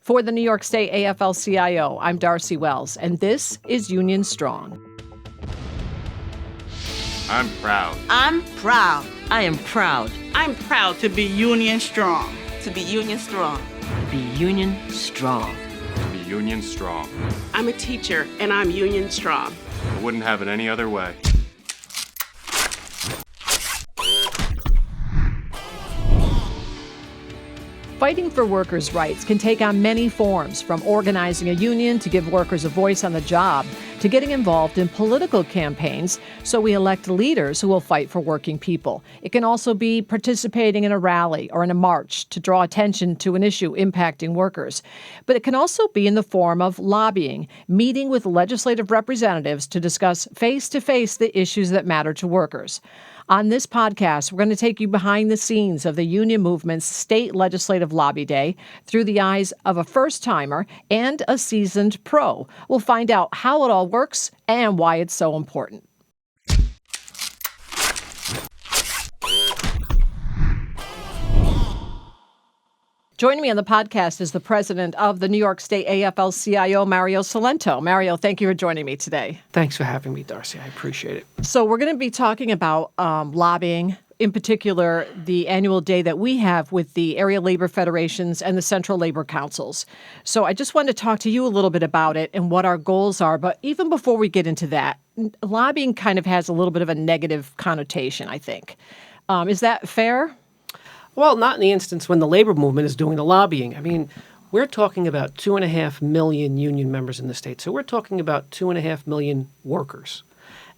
For the New York State AFL-CIO, I'm Darcy Wells, and this is Union Strong. I'm proud. I'm proud. I am proud. I'm proud to be Union Strong. To be Union Strong. To be Union Strong. To be Union Strong. I'm a teacher, and I'm Union Strong. I wouldn't have it any other way. Fighting for workers' rights can take on many forms, from organizing a union to give workers a voice on the job, to getting involved in political campaigns so we elect leaders who will fight for working people. It can also be participating in a rally or in a march to draw attention to an issue impacting workers. But it can also be in the form of lobbying, meeting with legislative representatives to discuss face-to-face the issues that matter to workers. On this podcast, we're going to take you behind the scenes of the union movement's state legislative lobby day through the eyes of a first-timer and a seasoned pro. We'll find out how it all works and why it's so important. Joining me on the podcast is the president of the New York State AFL-CIO, Mario Cilento. Mario, thank you for joining me today. Thanks for having me, Darcy. I appreciate it. So we're going to be talking about lobbying, in particular, the annual day that we have with the area labor federations and the central labor councils. So I just wanted to talk to you a little bit about it and what our goals are. But even before we get into that, lobbying kind of has a little bit of a negative connotation, I think. Is that fair? Well, not in the instance when the labor movement is doing the lobbying. I mean, we're talking about 2.5 million union members in the state. So we're talking about 2.5 million workers.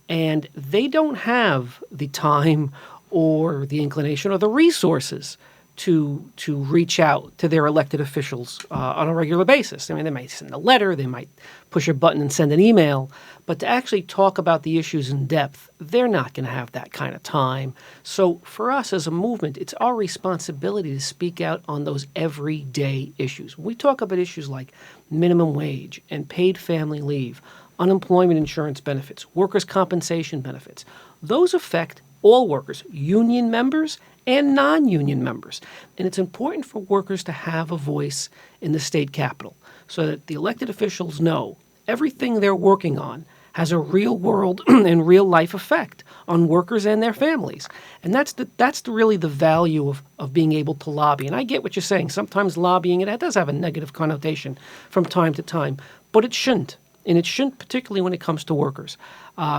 And they don't have the time or the inclination or the resources to reach out to their elected officials on a regular basis. I mean, they might send a letter, they might push a button and send an email, but to actually talk about the issues in depth, they're not going to have that kind of time. So for us as a movement, it's our responsibility to speak out on those everyday issues. When we talk about issues like minimum wage and paid family leave, unemployment insurance benefits, workers' compensation benefits, those affect all workers, union members and non-union members. And it's important for workers to have a voice in the state capitol so that the elected officials know everything they're working on has a real world and real life effect on workers and their families. And that's really the value of being able to lobby. And I get what you're saying. Sometimes lobbying, it does have a negative connotation from time to time, but it shouldn't. And it shouldn't, particularly when it comes to workers.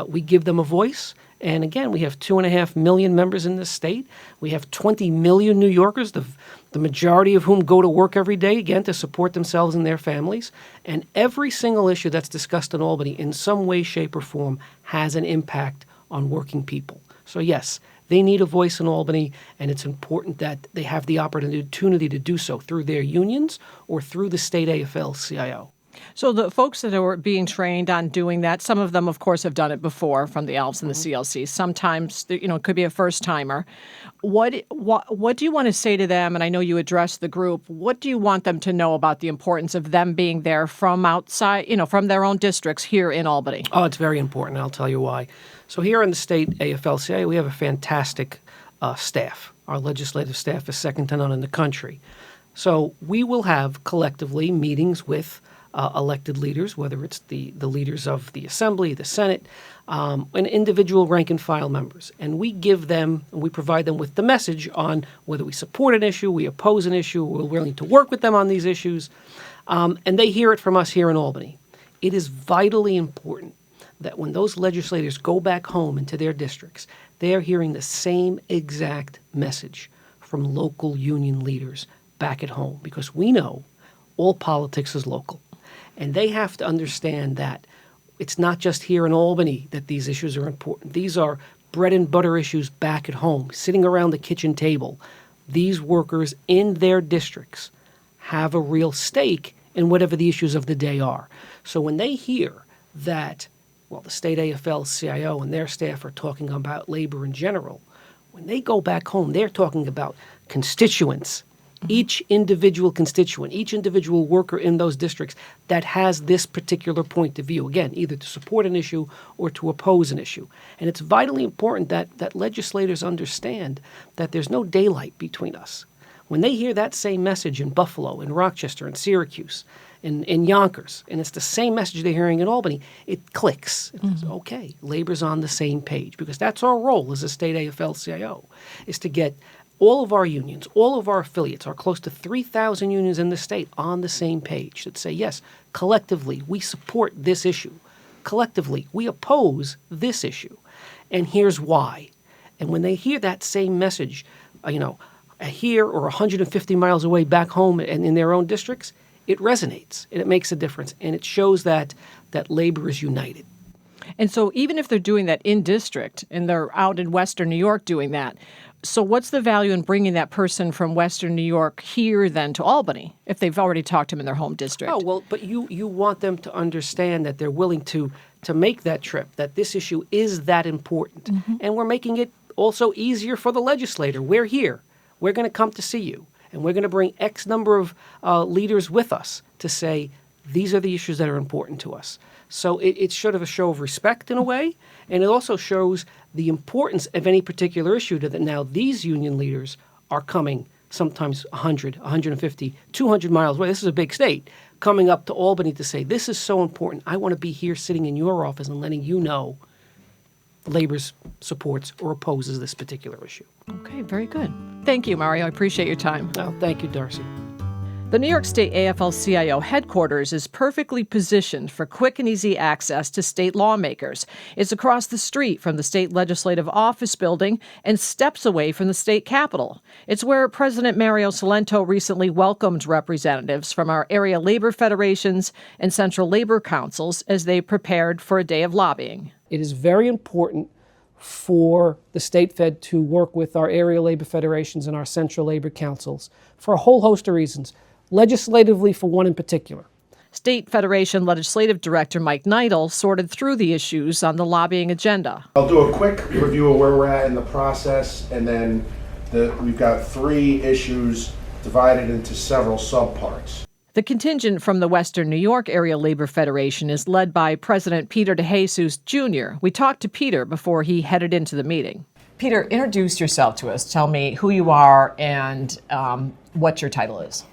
We give them a voice. And again, we have 2.5 million members in this state. We have 20 million New Yorkers, the majority of whom go to work every day, again, to support themselves and their families. And every single issue that's discussed in Albany in some way, shape, or form has an impact on working people. So yes, they need a voice in Albany, and it's important that they have the opportunity to do so through their unions or through the state AFL-CIO. So the folks that are being trained on doing that, some of them, of course, have done it before from the ALFs and the CLC. Sometimes, it could be a first-timer. What do you want to say to them? And I know you addressed the group. What do you want them to know about the importance of them being there from outside, from their own districts here in Albany? Oh, it's very important. I'll tell you why. So here in the state AFL-CIO, we have a fantastic staff. Our legislative staff is second to none in the country. So we will have collectively meetings with elected leaders, whether it's the leaders of the Assembly, the Senate, and individual rank and file members. And we provide them with the message on whether we support an issue, we oppose an issue, we're willing to work with them on these issues. And they hear it from us here in Albany. It is vitally important that when those legislators go back home into their districts, they are hearing the same exact message from local union leaders back at home, because we know all politics is local. And they have to understand that it's not just here in Albany that these issues are important. These are bread and butter issues back at home, sitting around the kitchen table. These workers in their districts have a real stake in whatever the issues of the day are. So when they hear that, the state AFL-CIO and their staff are talking about labor in general, when they go back home, they're talking about constituents, each individual constituent, each individual worker in those districts that has this particular point of view, again, either to support an issue or to oppose an issue. And it's vitally important that legislators understand that there's no daylight between us. When they hear that same message in Buffalo, in Rochester, in Syracuse, in Yonkers, and it's the same message they're hearing in Albany, it clicks. It says, okay, labor's on the same page, because that's our role as a state AFL-CIO, is to get all of our unions, all of our affiliates, our close to 3,000 unions in the state, on the same page that say, yes, collectively, we support this issue. Collectively, we oppose this issue. And here's why. And when they hear that same message, here or 150 miles away back home and in their own districts, it resonates and it makes a difference. And it shows that labor is united. And so even if they're doing that in district and they're out in Western New York doing that, so what's the value in bringing that person from Western New York here then to Albany if they've already talked to them in their home district? Oh, well, but you want them to understand that they're willing to make that trip, that this issue is that important. And we're making it also easier for the legislator. We're here. We're going to come to see you. And we're going to bring X number of leaders with us to say, these are the issues that are important to us. So it's sort of a show of respect in a way, and it also shows the importance of any particular issue that now these union leaders are coming sometimes 100, 150, 200 miles away. This is a big state, coming up to Albany to say, this is so important. I want to be here sitting in your office and letting you know labor supports or opposes this particular issue. Okay, very good. Thank you, Mario. I appreciate your time. Oh, thank you, Darcy. The New York State AFL-CIO headquarters is perfectly positioned for quick and easy access to state lawmakers. It's across the street from the state legislative office building and steps away from the state capitol. It's where President Mario Cilento recently welcomed representatives from our area labor federations and central labor councils as they prepared for a day of lobbying. It is very important for the state Fed to work with our area labor federations and our central labor councils for a whole host of reasons. Legislatively, for one in particular. State Federation Legislative Director Mike Neidl sorted through the issues on the lobbying agenda. I'll do a quick review of where we're at in the process, and then we've got 3 issues divided into several subparts. The contingent from the Western New York Area Labor Federation is led by President Peter DeJesus Jr. We talked to Peter before he headed into the meeting. Peter, introduce yourself to us. Tell me who you are and what your title is.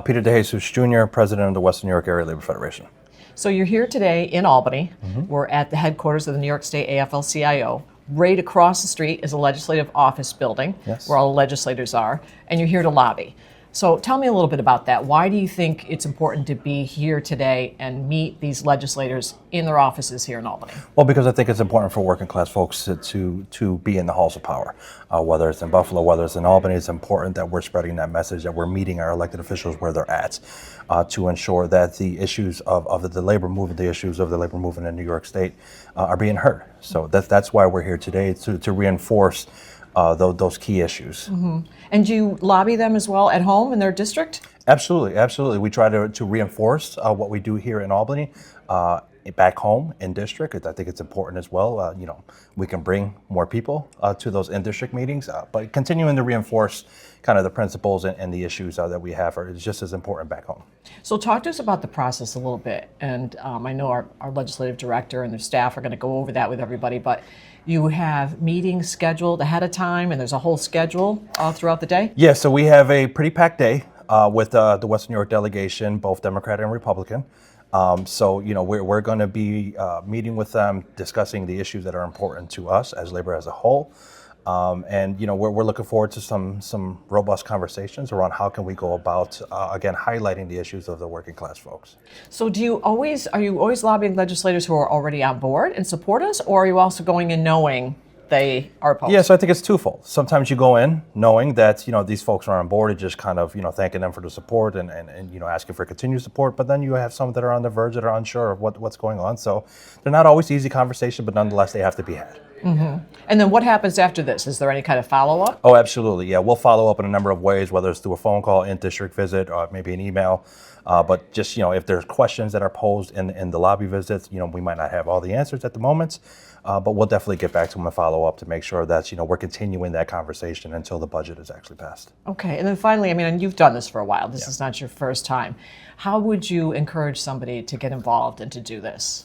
Peter DeJesus Jr., President of the Western New York Area Labor Federation. So you're here today in Albany. We're at the headquarters of the New York State AFL-CIO. Right across the street is a legislative office building where all the legislators are, and you're here to lobby. So tell me a little bit about that. Why do you think it's important to be here today and meet these legislators in their offices here in Albany? Well, because I think it's important for working class folks to be in the halls of power. Whether it's in Buffalo, whether it's in Albany, it's important that we're spreading that message, that we're meeting our elected officials where they're at to ensure that the issues of the labor movement, the issues of the labor movement in New York State are being heard. So that's why we're here today, to reinforce those key issues. And do you lobby them as well at home in their district? Absolutely, absolutely. We try to reinforce what we do here in Albany, back home in district. I think it's important as well. We can bring more people to those in-district meetings, but continuing to reinforce kind of the principles and the issues that we have are just as important back home. So talk to us about the process a little bit. And I know our legislative director and their staff are going to go over that with everybody, but you have meetings scheduled ahead of time, and there's a whole schedule all throughout the day? Yeah, so we have a pretty packed day with the Western New York delegation, both Democrat and Republican. We're going to be meeting with them, discussing the issues that are important to us as labor as a whole. We're looking forward to some robust conversations around how can we go about, again, highlighting the issues of the working class folks. So are you always lobbying legislators who are already on board and support us, or are you also going in knowing they are opposed? Yeah, so I think it's twofold. Sometimes you go in knowing that, these folks are on board and just kind of, thanking them for the support and asking for continued support. But then you have some that are on the verge that are unsure of what's going on. So they're not always easy conversations, but nonetheless, they have to be had. And then what happens after this? Is there any kind of follow-up? Oh, absolutely. Yeah, we'll follow up in a number of ways, whether it's through a phone call, in-district visit, or maybe an email. But just, if there's questions that are posed in the lobby visits, we might not have all the answers at the moment. But we'll definitely get back to them and follow up to make sure that, we're continuing that conversation until the budget is actually passed. Okay. And then finally, and you've done this for a while. This is not your first time. How would you encourage somebody to get involved and to do this?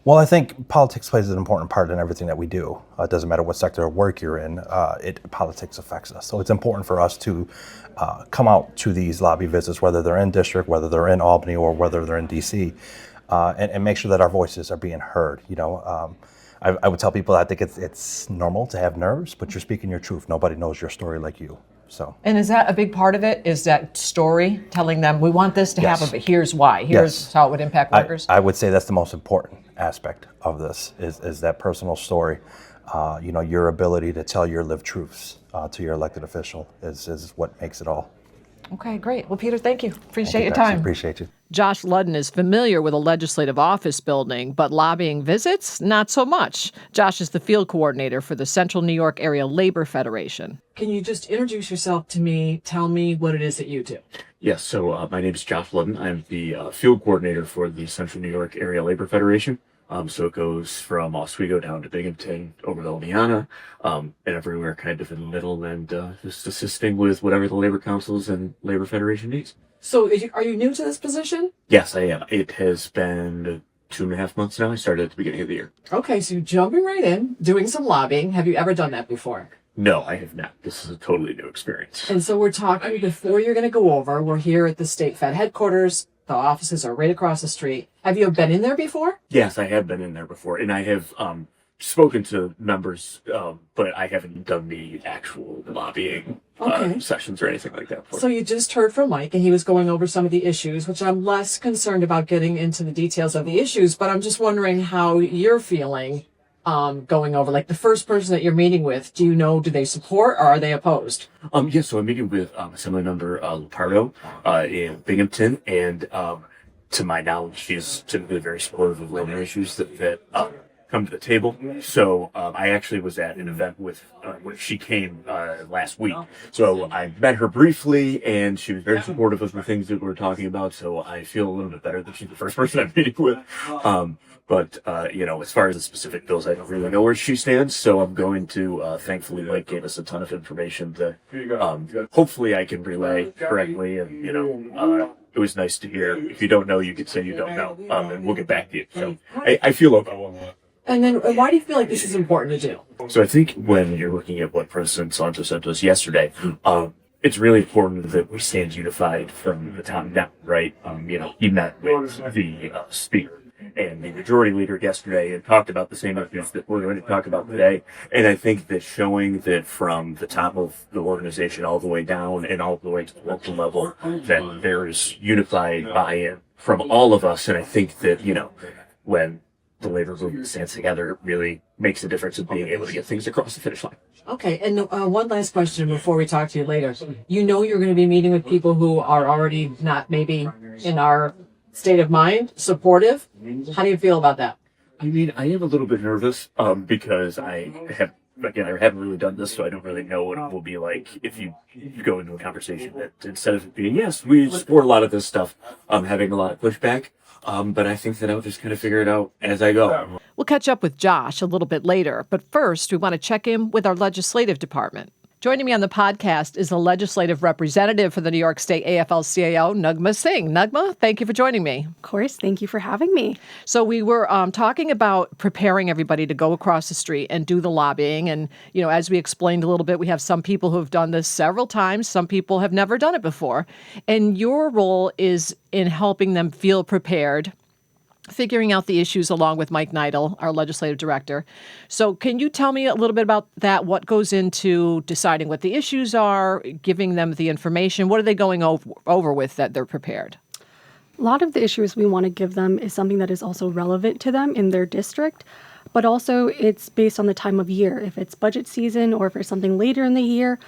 Well, I think politics plays an important part in everything that we do. It doesn't matter what sector of work you're in, politics affects us. So it's important for us to come out to these lobby visits, whether they're in district, whether they're in Albany, or whether they're in DC, and make sure that our voices are being heard. I would tell people I think it's normal to have nerves, but you're speaking your truth. Nobody knows your story like you. So. And is that a big part of it? Is that story, telling them we want this to Yes. happen, but here's why. Here's Yes. how it would impact workers? I would say that's the most important aspect of this is that personal story. Your ability to tell your lived truths to your elected official is what makes it all. Okay, great. Well, Peter, thank you. Appreciate your Betsy. time. Appreciate you. Josh Ludden is familiar with a legislative office building, but lobbying visits, not so much. Josh is the field coordinator for the Central New York Area Labor Federation. Can you just introduce yourself to me? Tell me what it is that you do. Yes, so my name is Josh Ludden. I'm the field coordinator for the Central New York Area Labor Federation. So it goes from Oswego down to Binghamton, over to Indiana, and everywhere kind of in the middle, and just assisting with whatever the labor councils and labor federation needs. So are you new to this position? Yes, I am. It has been 2.5 months now. I started at the beginning of the year. Okay, so you're jumping right in, doing some lobbying. Have you ever done that before? No, I have not. This is a totally new experience. And so we're talking, before you're going to go over, we're here at the state Fed headquarters. The offices are right across the street. Have you been in there before? Yes, I have been in there before, and I have spoken to members, but I haven't done the actual lobbying sessions or anything like that before. So you just heard from Mike, and he was going over some of the issues, which I'm less concerned about getting into the details of the issues, but I'm just wondering how you're feeling going over, like the first person that you're meeting with, do they support or are they opposed? Yes, so I'm meeting with Assemblymember Lupardo in Binghamton, and to my knowledge, she's typically very supportive of labor issues that come to the table. So I actually was at an event with where she came last week. So I met her briefly, and she was very supportive of the things that we were talking about. So I feel a little bit better that she's the first person I'm meeting with. But as far as the specific bills, I don't really know where she stands. So I'm going to, thankfully, Mike gave us a ton of information that hopefully I can relay correctly. And, it was nice to hear. If you don't know, you could say you don't know, and we'll get back to you. So I feel okay. And then why do you feel like this is important to do? So I think when you're looking at what President Santos sent us yesterday, it's really important that we stand unified from the top down, right? He met with the speaker and the majority leader yesterday and talked about the same issues that we're going to talk about today. And I think that showing that from the top of the organization all the way down and all the way to the local level, that there is unified buy-in from all of us. And I think that, when the labor movement stands together, it really makes a difference in being able to get things across the finish line. Okay, and one last question before we talk to you later. You're going to be meeting with people who are already not maybe in our state of mind, supportive. How do you feel about that? I mean, I am a little bit nervous because I haven't really done this, so I don't really know what it will be like if you go into a conversation that instead of it being, yes, we support a lot of this stuff, having a lot of pushback. But I think that I'll just kind of figure it out as I go. We'll catch up with Josh a little bit later, but first we want to check in with our legislative department. Joining me on the podcast is the legislative representative for the New York State AFL-CIO, Nugma Singh. Nugma, thank you for joining me. Of course. Thank you for having me. So we were talking about preparing everybody to go across the street and do the lobbying. And, as we explained a little bit, we have some people who have done this several times. Some people have never done it before. And your role is in helping them feel prepared, figuring out the issues along with Mike Neidl, our legislative director. So can you tell me a little bit about that? What goes into deciding what the issues are, giving them the information? What are they going over with that they're prepared? A lot of the issues we want to give them is something that is also relevant to them in their district, but also it's based on the time of year. If it's budget season or if it's something later in the year,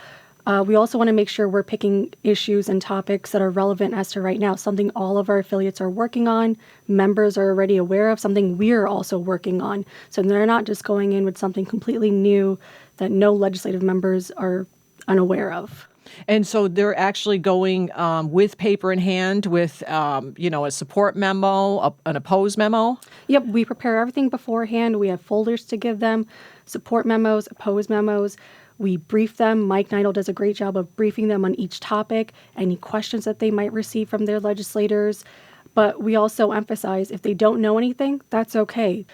we also want to make sure we're picking issues and topics that are relevant as to right now, something all of our affiliates are working on, members are already aware of, something we're also working on. So they're not just going in with something completely new that no legislative members are unaware of. And so they're actually going with paper in hand with, a support memo, an opposed memo? Yep, we prepare everything beforehand. We have folders to give them, support memos, opposed memos. We brief them. Mike Neidl does a great job of briefing them on each topic, any questions that they might receive from their legislators. But we also emphasize if they don't know anything, that's okay.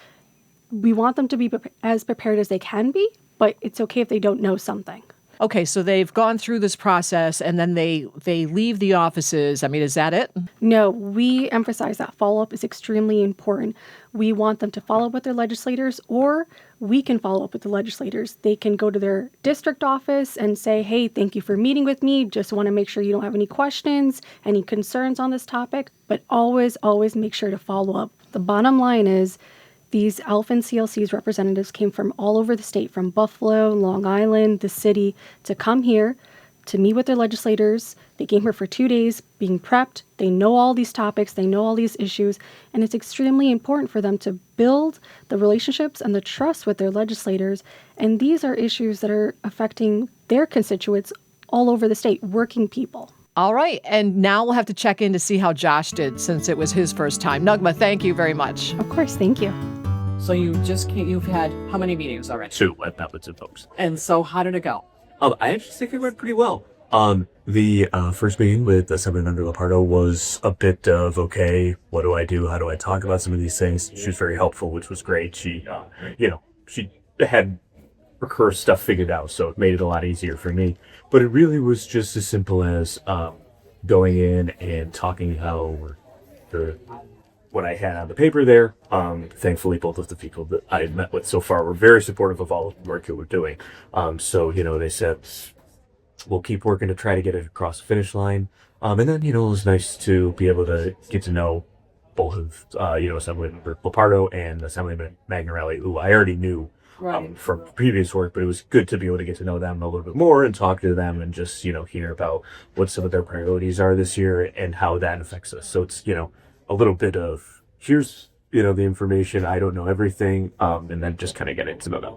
we want them to be as prepared as they can be, but it's okay if they don't know something. Okay, so they've gone through this process and then they leave the offices. I mean, is that it? No, we emphasize that follow-up is extremely important. We want them to follow up with their legislators, or we can follow up with the legislators. They can go to their district office and say, hey, thank you for meeting with me. Just want to make sure you don't have any questions, any concerns on this topic, but always, always make sure to follow up. The bottom line is these AFL-CIO's representatives came from all over the state, from Buffalo, Long Island, the city, to come here to meet with their legislators. They came here for 2 days being prepped. They know all these topics. They know all these issues. And it's extremely important for them to build the relationships and the trust with their legislators. And these are issues that are affecting their constituents all over the state, working people. All right, and now we'll have to check in to see how Josh did since it was his first time. Nugma, thank you very much. Of course, thank you. So you've had how many meetings already? 2. I've met with 2 folks. And so how did it go? I actually think it went pretty well. The first meeting with Assemblyman Lepardo was a bit of, okay, what do I do? How do I talk about some of these things? She was very helpful, which was great. She, she had her stuff figured out, so it made it a lot easier for me. But it really was just as simple as going in and talking how what I had on the paper there. Thankfully, both of the people that I had met with so far were very supportive of all of the work that we're doing. So, they said, we'll keep working to try to get it across the finish line. And then, it was nice to be able to get to know both of, Assemblyman Lepardo and Assemblyman Magnarelli, who I already knew from previous work, but it was good to be able to get to know them a little bit more and talk to them and just, hear about what some of their priorities are this year and how that affects us. So it's, a little bit of, here's, the information, I don't know everything, and then just kind of getting to know them.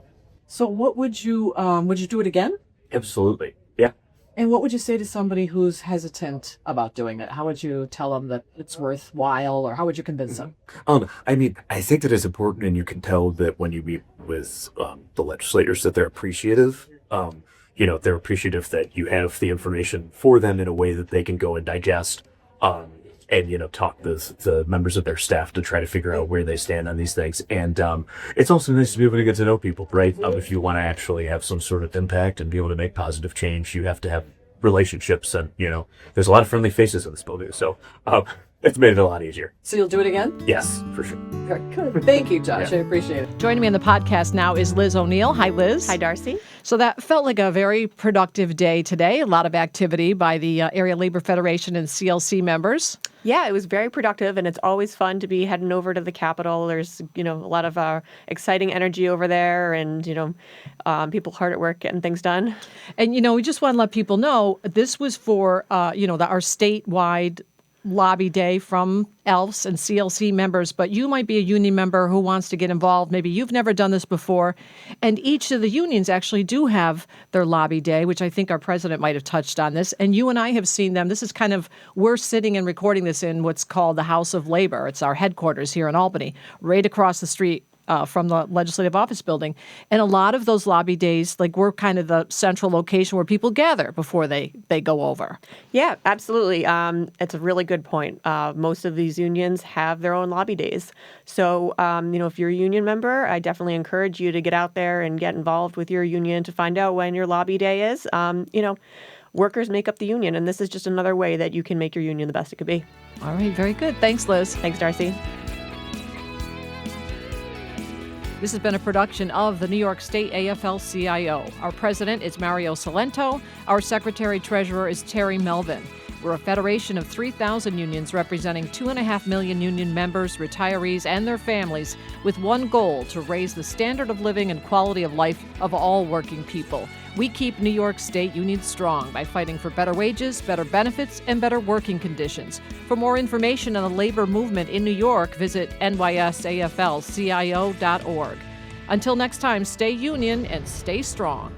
So what would you do it again? Absolutely. Yeah. And what would you say to somebody who's hesitant about doing it? How would you tell them that it's worthwhile, or how would you convince them? I think that it's important, and you can tell that when you meet with the legislators that they're appreciative. They're appreciative that you have the information for them in a way that they can go and digest, and talk to the members of their staff to try to figure out where they stand on these things. And it's also nice to be able to get to know people, right? If you want to actually have some sort of impact and be able to make positive change, you have to have relationships, and there's a lot of friendly faces in this building, so it's made it a lot easier. So you'll do it again? Yes, for sure. Very good. Thank you, Josh. Yeah. I appreciate it. Joining me on the podcast now is Liz O'Neill. Hi, Liz. Hi, Darcy. So that felt like a very productive day today. A lot of activity by the Area Labor Federation and CLC members. Yeah, it was very productive, and it's always fun to be heading over to the Capitol. There's, a lot of exciting energy over there, and, people hard at work getting things done. And, we just want to let people know this was for, our statewide lobby day from ELFs and CLC members, but you might be a union member who wants to get involved. Maybe you've never done this before. And each of the unions actually do have their lobby day, which I think our president might have touched on this. And you and I have seen them. This is we're sitting and recording this in what's called the House of Labor. It's our headquarters here in Albany, right across the street from the Legislative Office Building. And a lot of those lobby days, we're kind of the central location where people gather before they go over. Yeah, absolutely. It's a really good point. Most of these unions have their own lobby days. So, if you're a union member, I definitely encourage you to get out there and get involved with your union to find out when your lobby day is. Workers make up the union, and this is just another way that you can make your union the best it could be. All right, very good. Thanks, Liz. Thanks, Darcy. This has been a production of the New York State AFL-CIO. Our president is Mario Cilento. Our secretary-treasurer is Terry Melvin. We're a federation of 3,000 unions representing 2.5 million union members, retirees, and their families, with one goal: to raise the standard of living and quality of life of all working people. We keep New York State unions strong by fighting for better wages, better benefits, and better working conditions. For more information on the labor movement in New York, visit nysaflcio.org. Until next time, stay union and stay strong.